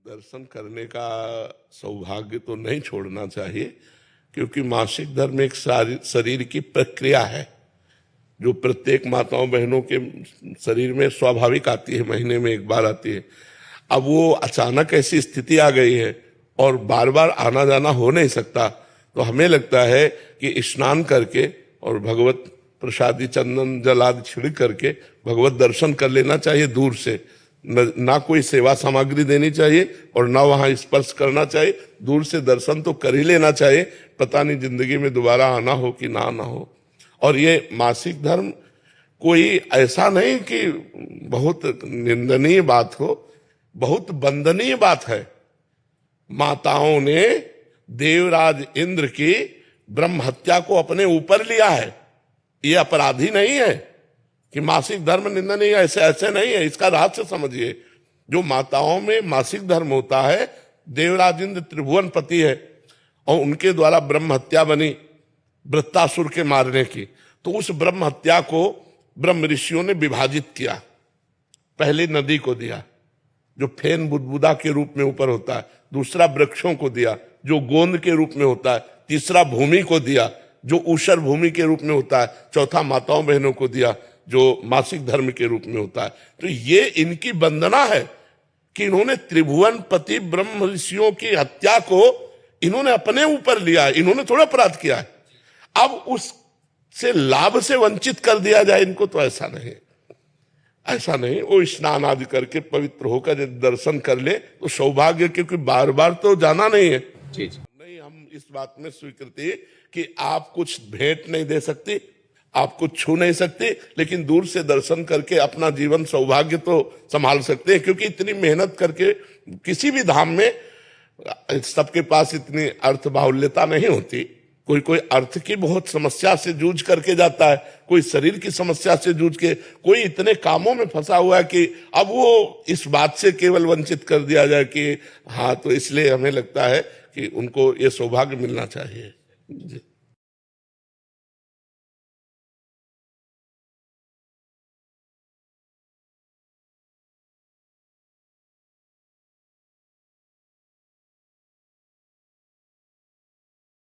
दर्शन करने का सौभाग्य तो नहीं छोड़ना चाहिए, क्योंकि मासिक धर्म एक शरीर की प्रक्रिया है जो प्रत्येक माताओं बहनों के शरीर में स्वाभाविक आती है, महीने में एक बार आती है। अब वो अचानक ऐसी स्थिति आ गई है और बार बार आना जाना हो नहीं सकता, तो हमें लगता है कि स्नान करके और भगवत प्रसादी चंदन जल आदि छिड़क करके भगवत दर्शन कर लेना चाहिए दूर से। ना कोई सेवा सामग्री देनी चाहिए और ना वहां स्पर्श करना चाहिए, दूर से दर्शन तो कर ही लेना चाहिए। पता नहीं जिंदगी में दोबारा आना हो कि ना आना हो। और ये मासिक धर्म कोई ऐसा नहीं कि बहुत निंदनीय बात हो, बहुत वंदनीय बात है। माताओं ने देवराज इंद्र की ब्रह्म हत्या को अपने ऊपर लिया है। ये अपराधी नहीं है कि मासिक धर्म निंदनीय, ऐसे नहीं है। इसका रहस्य समझिए। जो माताओं में मासिक धर्म होता है, देवराज इंद्र त्रिभुवन पति है और उनके द्वारा ब्रह्म हत्या बनी वृत्तासुर के मारने की, तो उस ब्रह्म हत्या को ब्रह्म ऋषियों ने विभाजित किया। पहले नदी को दिया जो फेन बुदबुदा के रूप में ऊपर होता है, दूसरा वृक्षों को दिया जो गोंद के रूप में होता है, तीसरा भूमि को दिया जो ऊषर भूमि के रूप में होता है, चौथा माताओं बहनों को दिया जो मासिक धर्म के रूप में होता है। तो ये इनकी वंदना है कि इन्होंने त्रिभुवन पति ब्रह्म ऋषियों की हत्या को इन्होंने अपने ऊपर लिया है, इन्होंने थोड़ा अपराध किया है। अब उससे लाभ से वंचित कर दिया जाए इनको, तो ऐसा नहीं, ऐसा नहीं। वो स्नान आदि करके पवित्र होकर यदि दर्शन कर ले तो सौभाग्य, क्योंकि बार बार तो जाना नहीं है। जी जी। नहीं, हम इस बात में स्वीकृति कि आप कुछ भेंट नहीं दे सकते, आप कुछ छू नहीं सकते, लेकिन दूर से दर्शन करके अपना जीवन सौभाग्य तो संभाल सकते हैं। क्योंकि इतनी मेहनत करके किसी भी धाम में सबके पास इतनी अर्थ बाहुल्यता नहीं होती। कोई कोई अर्थ की बहुत समस्या से जूझ करके जाता है, कोई शरीर की समस्या से जूझ के, कोई इतने कामों में फंसा हुआ है कि अब वो इस बात से केवल वंचित कर दिया जाए कि हाँ, तो इसलिए हमें लगता है कि उनको ये सौभाग्य मिलना चाहिए। जी।